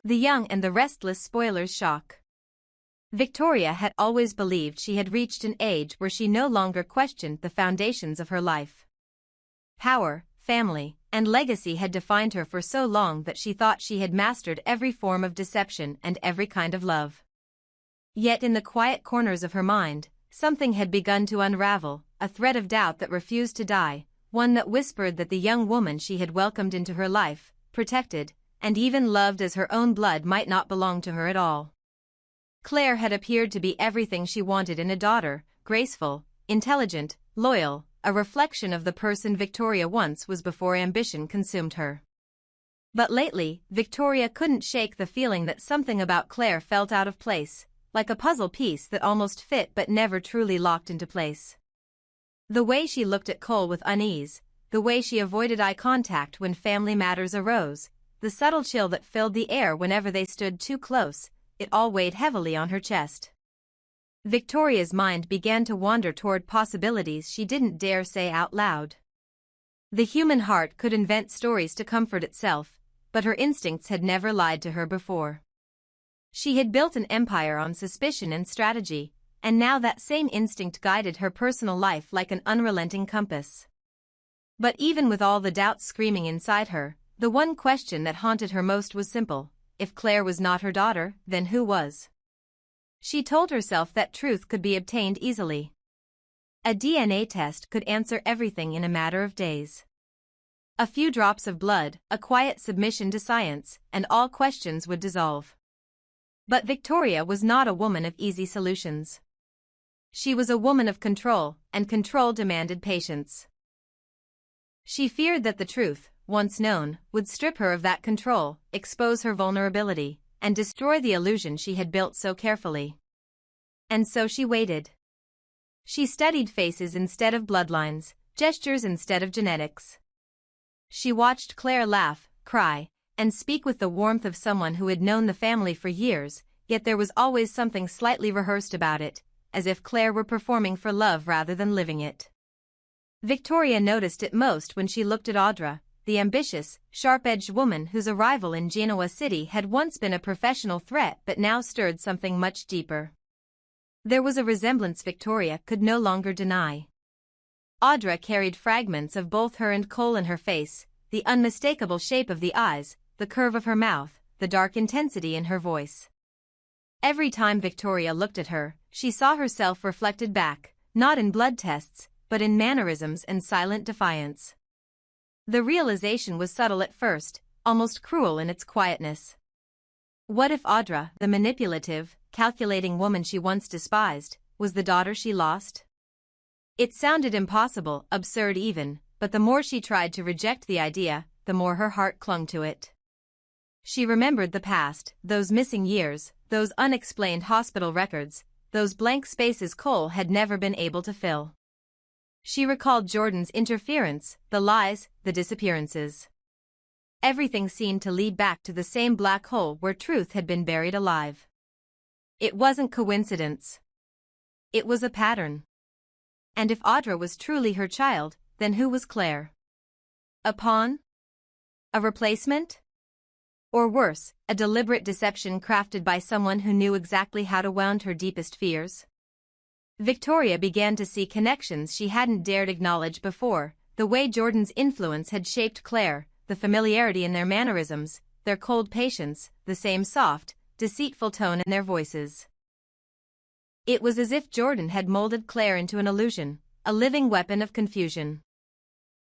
The Young and the Restless spoilers shock. Victoria had always believed she had reached an age where she no longer questioned the foundations of her life. Power, family, and legacy had defined her for so long that she thought she had mastered every form of deception and every kind of love. Yet in the quiet corners of her mind, something had begun to unravel, a thread of doubt that refused to die, one that whispered that the young woman she had welcomed into her life, protected, and even loved as her own blood might not belong to her at all. Claire had appeared to be everything she wanted in a daughter, graceful, intelligent, loyal, a reflection of the person Victoria once was before ambition consumed her. But lately, Victoria couldn't shake the feeling that something about Claire felt out of place, like a puzzle piece that almost fit but never truly locked into place. The way she looked at Cole with unease, the way she avoided eye contact when family matters arose, the subtle chill that filled the air whenever they stood too close, it all weighed heavily on her chest. Victoria's mind began to wander toward possibilities she didn't dare say out loud. The human heart could invent stories to comfort itself, but her instincts had never lied to her before. She had built an empire on suspicion and strategy, and now that same instinct guided her personal life like an unrelenting compass. But even with all the doubts screaming inside her, the one question that haunted her most was simple: if Claire was not her daughter, then who was? She told herself that truth could be obtained easily. A DNA test could answer everything in a matter of days. A few drops of blood, a quiet submission to science, and all questions would dissolve. But Victoria was not a woman of easy solutions. She was a woman of control, and control demanded patience. She feared that the truth, once known, would strip her of that control, expose her vulnerability, and destroy the illusion she had built so carefully. And so she waited. She studied faces instead of bloodlines, gestures instead of genetics. She watched Claire laugh, cry, and speak with the warmth of someone who had known the family for years, yet there was always something slightly rehearsed about it, as if Claire were performing for love rather than living it. Victoria noticed it most when she looked at Audra, the ambitious, sharp-edged woman whose arrival in Genoa City had once been a professional threat but now stirred something much deeper. There was a resemblance Victoria could no longer deny. Audra carried fragments of both her and Cole in her face, the unmistakable shape of the eyes, the curve of her mouth, the dark intensity in her voice. Every time Victoria looked at her, she saw herself reflected back, not in blood tests, but in mannerisms and silent defiance. The realization was subtle at first, almost cruel in its quietness. What if Audra, the manipulative, calculating woman she once despised, was the daughter she lost? It sounded impossible, absurd even, but the more she tried to reject the idea, the more her heart clung to it. She remembered the past, those missing years, those unexplained hospital records, those blank spaces Cole had never been able to fill. She recalled Jordan's interference, the lies, the disappearances. Everything seemed to lead back to the same black hole where truth had been buried alive. It wasn't coincidence. It was a pattern. And if Audra was truly her child, then who was Claire? A pawn? A replacement? Or worse, a deliberate deception crafted by someone who knew exactly how to wound her deepest fears? Victoria began to see connections she hadn't dared acknowledge before, the way Jordan's influence had shaped Claire, the familiarity in their mannerisms, their cold patience, the same soft, deceitful tone in their voices. It was as if Jordan had molded Claire into an illusion, a living weapon of confusion.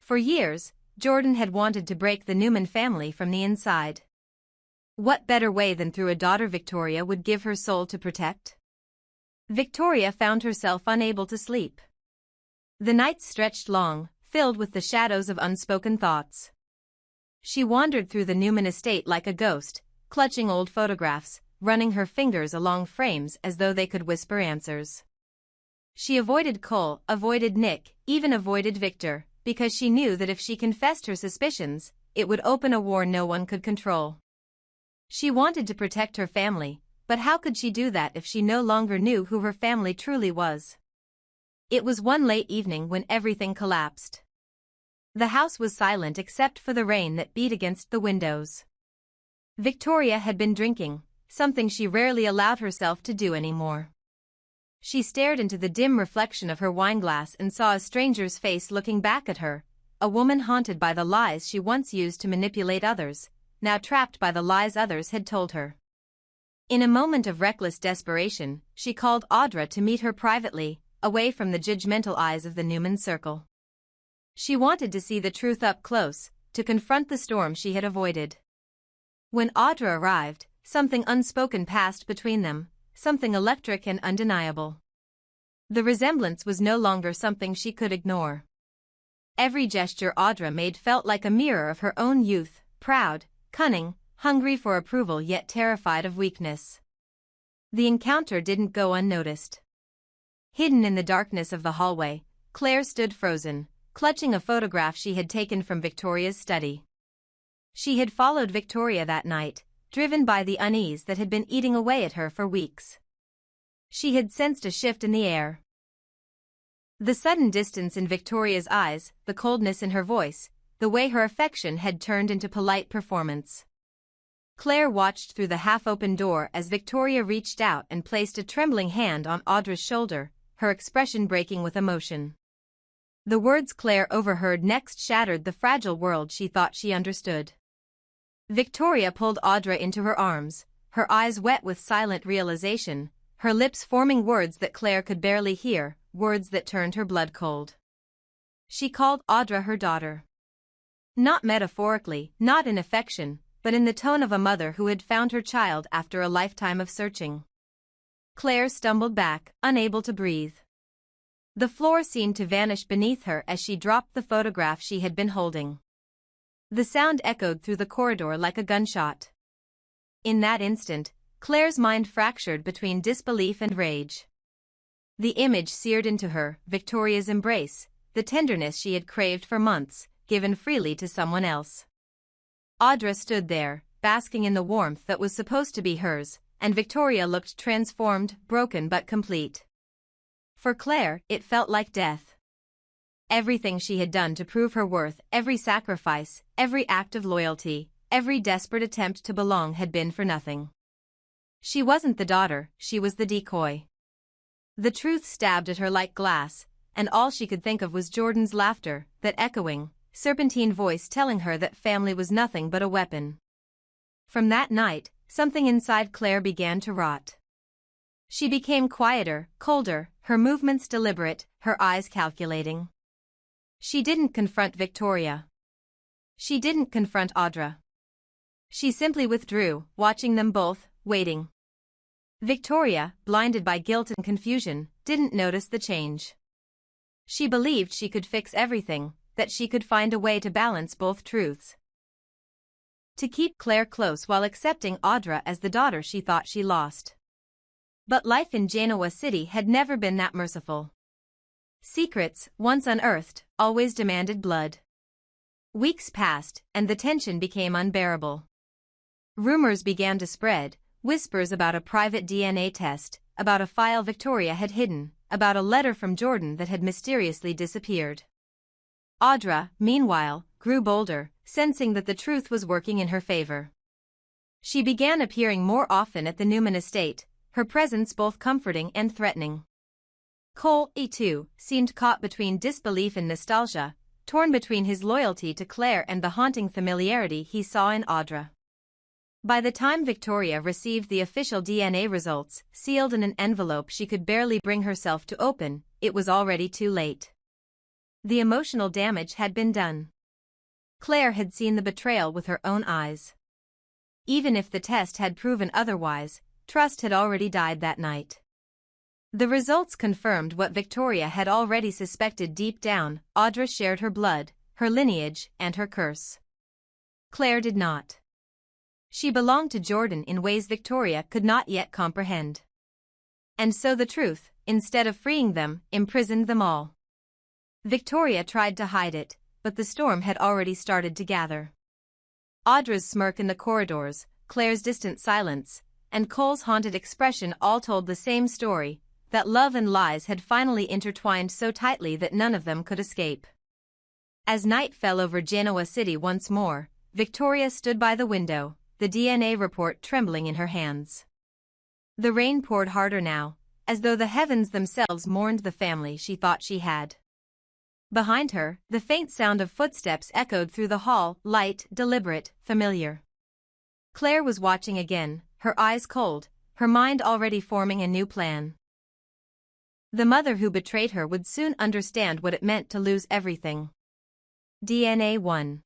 For years, Jordan had wanted to break the Newman family from the inside. What better way than through a daughter Victoria would give her soul to protect? Victoria found herself unable to sleep. The nights stretched long, filled with the shadows of unspoken thoughts. She wandered through the Newman estate like a ghost, clutching old photographs, running her fingers along frames as though they could whisper answers. She avoided Cole, avoided Nick, even avoided Victor, because she knew that if she confessed her suspicions, it would open a war no one could control. She wanted to protect her family, but how could she do that if she no longer knew who her family truly was? It was one late evening when everything collapsed. The house was silent except for the rain that beat against the windows. Victoria had been drinking, something she rarely allowed herself to do anymore. She stared into the dim reflection of her wineglass and saw a stranger's face looking back at her, a woman haunted by the lies she once used to manipulate others, now trapped by the lies others had told her. In a moment of reckless desperation, she called Audra to meet her privately, away from the judgmental eyes of the Newman circle. She wanted to see the truth up close, to confront the storm she had avoided. When Audra arrived, something unspoken passed between them, something electric and undeniable. The resemblance was no longer something she could ignore. Every gesture Audra made felt like a mirror of her own youth, proud, cunning, hungry for approval yet terrified of weakness. The encounter didn't go unnoticed. Hidden in the darkness of the hallway, Claire stood frozen, clutching a photograph she had taken from Victoria's study. She had followed Victoria that night, driven by the unease that had been eating away at her for weeks. She had sensed a shift in the air. The sudden distance in Victoria's eyes, the coldness in her voice, the way her affection had turned into polite performance. Claire watched through the half-open door as Victoria reached out and placed a trembling hand on Audra's shoulder, her expression breaking with emotion. The words Claire overheard next shattered the fragile world she thought she understood. Victoria pulled Audra into her arms, her eyes wet with silent realization, her lips forming words that Claire could barely hear, words that turned her blood cold. She called Audra her daughter. Not metaphorically, not in affection, but in the tone of a mother who had found her child after a lifetime of searching. Claire stumbled back, unable to breathe. The floor seemed to vanish beneath her as she dropped the photograph she had been holding. The sound echoed through the corridor like a gunshot. In that instant, Claire's mind fractured between disbelief and rage. The image seared into her, Victoria's embrace, the tenderness she had craved for months, given freely to someone else. Audra stood there, basking in the warmth that was supposed to be hers, and Victoria looked transformed, broken but complete. For Claire, it felt like death. Everything she had done to prove her worth, every sacrifice, every act of loyalty, every desperate attempt to belong had been for nothing. She wasn't the daughter, she was the decoy. The truth stabbed at her like glass, and all she could think of was Jordan's laughter, that echoing, serpentine voice telling her that family was nothing but a weapon. From that night, something inside Claire began to rot. She became quieter, colder, her movements deliberate, her eyes calculating. She didn't confront Victoria. She didn't confront Audra. She simply withdrew, watching them both, waiting. Victoria, blinded by guilt and confusion, didn't notice the change. She believed she could fix everything, that she could find a way to balance both truths. To keep Claire close while accepting Audra as the daughter she thought she lost. But life in Genoa City had never been that merciful. Secrets, once unearthed, always demanded blood. Weeks passed, and the tension became unbearable. Rumors began to spread, whispers about a private DNA test, about a file Victoria had hidden, about a letter from Jordan that had mysteriously disappeared. Audra, meanwhile, grew bolder, sensing that the truth was working in her favor. She began appearing more often at the Newman estate, her presence both comforting and threatening. Cole, too, seemed caught between disbelief and nostalgia, torn between his loyalty to Claire and the haunting familiarity he saw in Audra. By the time Victoria received the official DNA results, sealed in an envelope she could barely bring herself to open, it was already too late. The emotional damage had been done. Claire had seen the betrayal with her own eyes. Even if the test had proven otherwise, trust had already died that night. The results confirmed what Victoria had already suspected deep down: Audra shared her blood, her lineage, and her curse. Claire did not. She belonged to Jordan in ways Victoria could not yet comprehend. And so the truth, instead of freeing them, imprisoned them all. Victoria tried to hide it, but the storm had already started to gather. Audra's smirk in the corridors, Claire's distant silence, and Cole's haunted expression all told the same story, that love and lies had finally intertwined so tightly that none of them could escape. As night fell over Genoa City once more, Victoria stood by the window, the DNA report trembling in her hands. The rain poured harder now, as though the heavens themselves mourned the family she thought she had. Behind her, the faint sound of footsteps echoed through the hall, light, deliberate, familiar. Claire was watching again, her eyes cold, her mind already forming a new plan. The mother who betrayed her would soon understand what it meant to lose everything. DNA 1.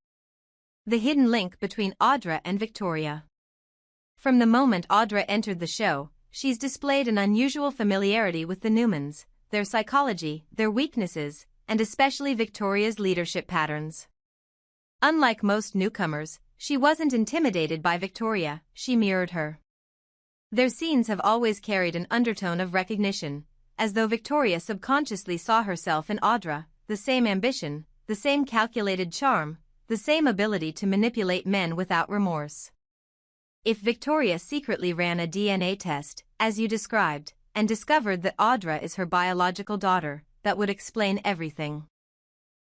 The hidden link between Audra and Victoria. From the moment Audra entered the show, she's displayed an unusual familiarity with the Newmans, their psychology, their weaknesses, and especially Victoria's leadership patterns. Unlike most newcomers, she wasn't intimidated by Victoria, she mirrored her. Their scenes have always carried an undertone of recognition, as though Victoria subconsciously saw herself in Audra, the same ambition, the same calculated charm, the same ability to manipulate men without remorse. If Victoria secretly ran a DNA test, as you described, and discovered that Audra is her biological daughter, that would explain everything.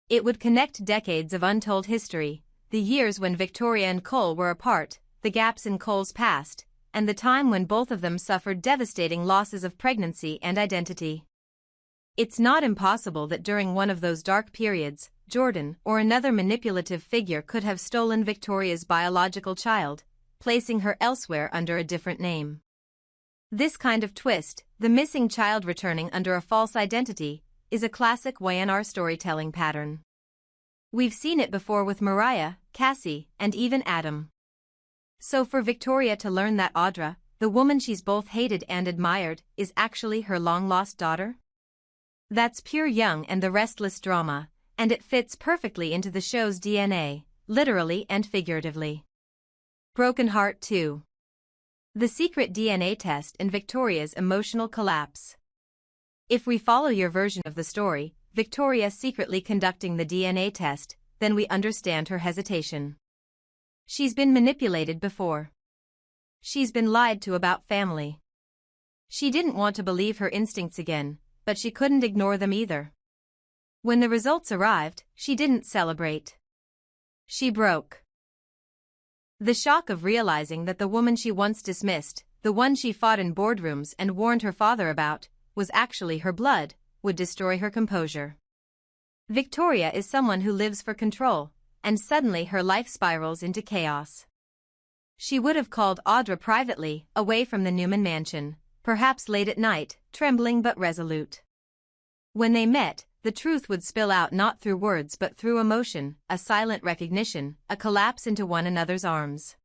It would connect decades of untold history, the years when Victoria and Cole were apart, the gaps in Cole's past, and the time when both of them suffered devastating losses of pregnancy and identity. It's not impossible that during one of those dark periods, Jordan or another manipulative figure could have stolen Victoria's biological child, placing her elsewhere under a different name. This kind of twist, the missing child returning under a false identity, is a classic Y&R storytelling pattern. We've seen it before with Mariah, Cassie, and even Adam. So for Victoria to learn that Audra, the woman she's both hated and admired, is actually her long-lost daughter? That's pure young and the restless drama, and it fits perfectly into the show's DNA, literally and figuratively. Broken Heart 2. The secret DNA test and Victoria's emotional collapse. If we follow your version of the story, Victoria secretly conducting the DNA test, then we understand her hesitation. She's been manipulated before. She's been lied to about family. She didn't want to believe her instincts again, but she couldn't ignore them either. When the results arrived, she didn't celebrate. She broke. The shock of realizing that the woman she once dismissed, the one she fought in boardrooms and warned her father about, was actually her blood, would destroy her composure. Victoria is someone who lives for control, and suddenly her life spirals into chaos. She would have called Audra privately, away from the Newman mansion, perhaps late at night, trembling but resolute. When they met, the truth would spill out not through words but through emotion, a silent recognition, a collapse into one another's arms.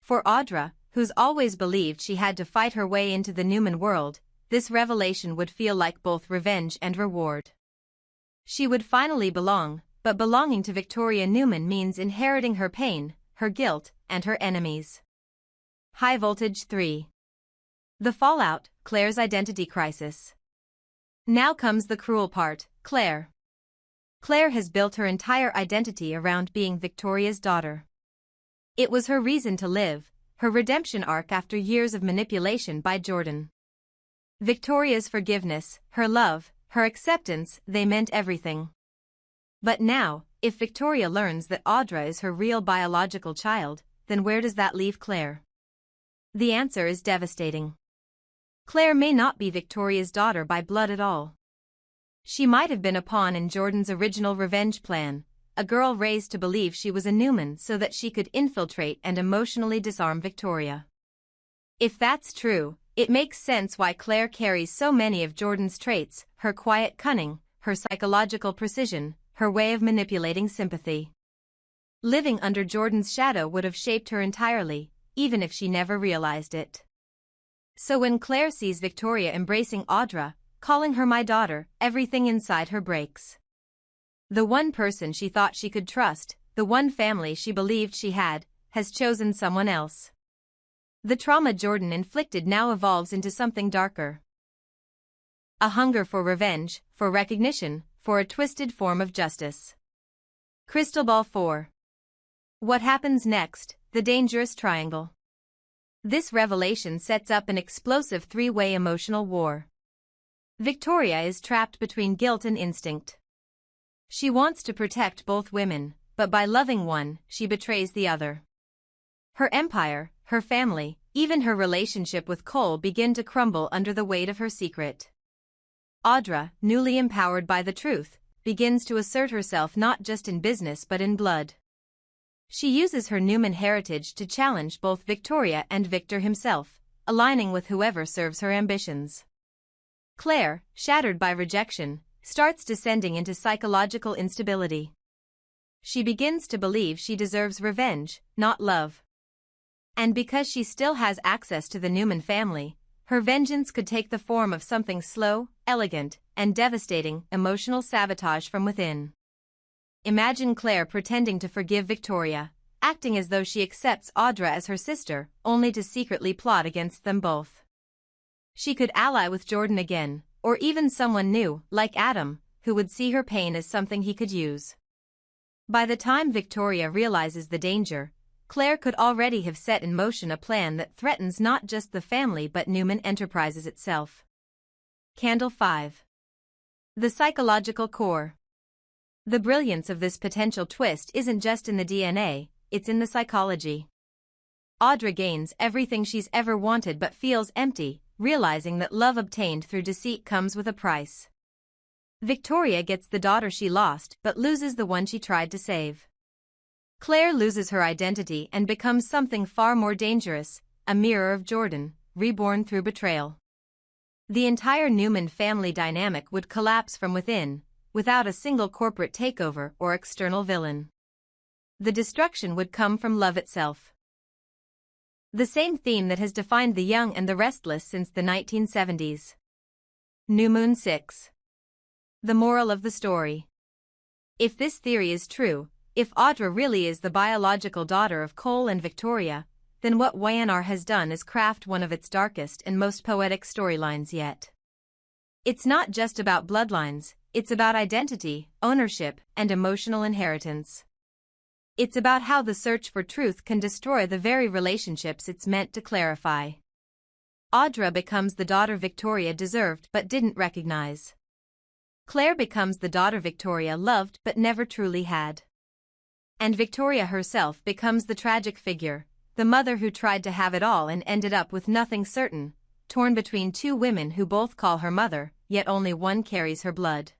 For Audra, who's always believed she had to fight her way into the Newman world, this revelation would feel like both revenge and reward. She would finally belong, but belonging to Victoria Newman means inheriting her pain, her guilt, and her enemies. High Voltage 3. The fallout, Claire's identity crisis. Now comes the cruel part, Claire. Claire has built her entire identity around being Victoria's daughter. It was her reason to live, her redemption arc after years of manipulation by Jordan. Victoria's forgiveness, her love, her acceptance, they meant everything. But now, if Victoria learns that Audra is her real biological child, then where does that leave Claire? The answer is devastating. Claire may not be Victoria's daughter by blood at all. She might have been a pawn in Jordan's original revenge plan, a girl raised to believe she was a Newman so that she could infiltrate and emotionally disarm Victoria. If that's true, it makes sense why Claire carries so many of Jordan's traits, her quiet cunning, her psychological precision, her way of manipulating sympathy. Living under Jordan's shadow would have shaped her entirely, even if she never realized it. So when Claire sees Victoria embracing Audra, calling her my daughter, everything inside her breaks. The one person she thought she could trust, the one family she believed she had, has chosen someone else. The trauma Jordan inflicted now evolves into something darker. A hunger for revenge, for recognition, for a twisted form of justice. Crystal Ball 4. What happens next? The dangerous triangle. This revelation sets up an explosive three-way emotional war. Victoria is trapped between guilt and instinct. She wants to protect both women, but by loving one, she betrays the other. Her empire, her family, even her relationship with Cole begin to crumble under the weight of her secret. Audra, newly empowered by the truth, begins to assert herself not just in business but in blood. She uses her Newman heritage to challenge both Victoria and Victor himself, aligning with whoever serves her ambitions. Claire, shattered by rejection, starts descending into psychological instability. She begins to believe she deserves revenge, not love. And because she still has access to the Newman family, her vengeance could take the form of something slow, elegant, and devastating: emotional sabotage from within. Imagine Claire pretending to forgive Victoria, acting as though she accepts Audra as her sister, only to secretly plot against them both. She could ally with Jordan again, or even someone new, like Adam, who would see her pain as something he could use. By the time Victoria realizes the danger, Claire could already have set in motion a plan that threatens not just the family but Newman Enterprises itself. Candle 5. The psychological core. The brilliance of this potential twist isn't just in the DNA, it's in the psychology. Audra gains everything she's ever wanted but feels empty, realizing that love obtained through deceit comes with a price. Victoria gets the daughter she lost but loses the one she tried to save. Claire loses her identity and becomes something far more dangerous, a mirror of Jordan, reborn through betrayal. The entire Newman family dynamic would collapse from within, without a single corporate takeover or external villain. The destruction would come from love itself. The same theme that has defined the young and the restless since the 1970s. New Moon 6. The moral of the story. If this theory is true, if Audra really is the biological daughter of Cole and Victoria, then what Y&R has done is craft one of its darkest and most poetic storylines yet. It's not just about bloodlines, it's about identity, ownership, and emotional inheritance. It's about how the search for truth can destroy the very relationships it's meant to clarify. Audra becomes the daughter Victoria deserved but didn't recognize. Claire becomes the daughter Victoria loved but never truly had. And Victoria herself becomes the tragic figure, the mother who tried to have it all and ended up with nothing certain, torn between two women who both call her mother, yet only one carries her blood.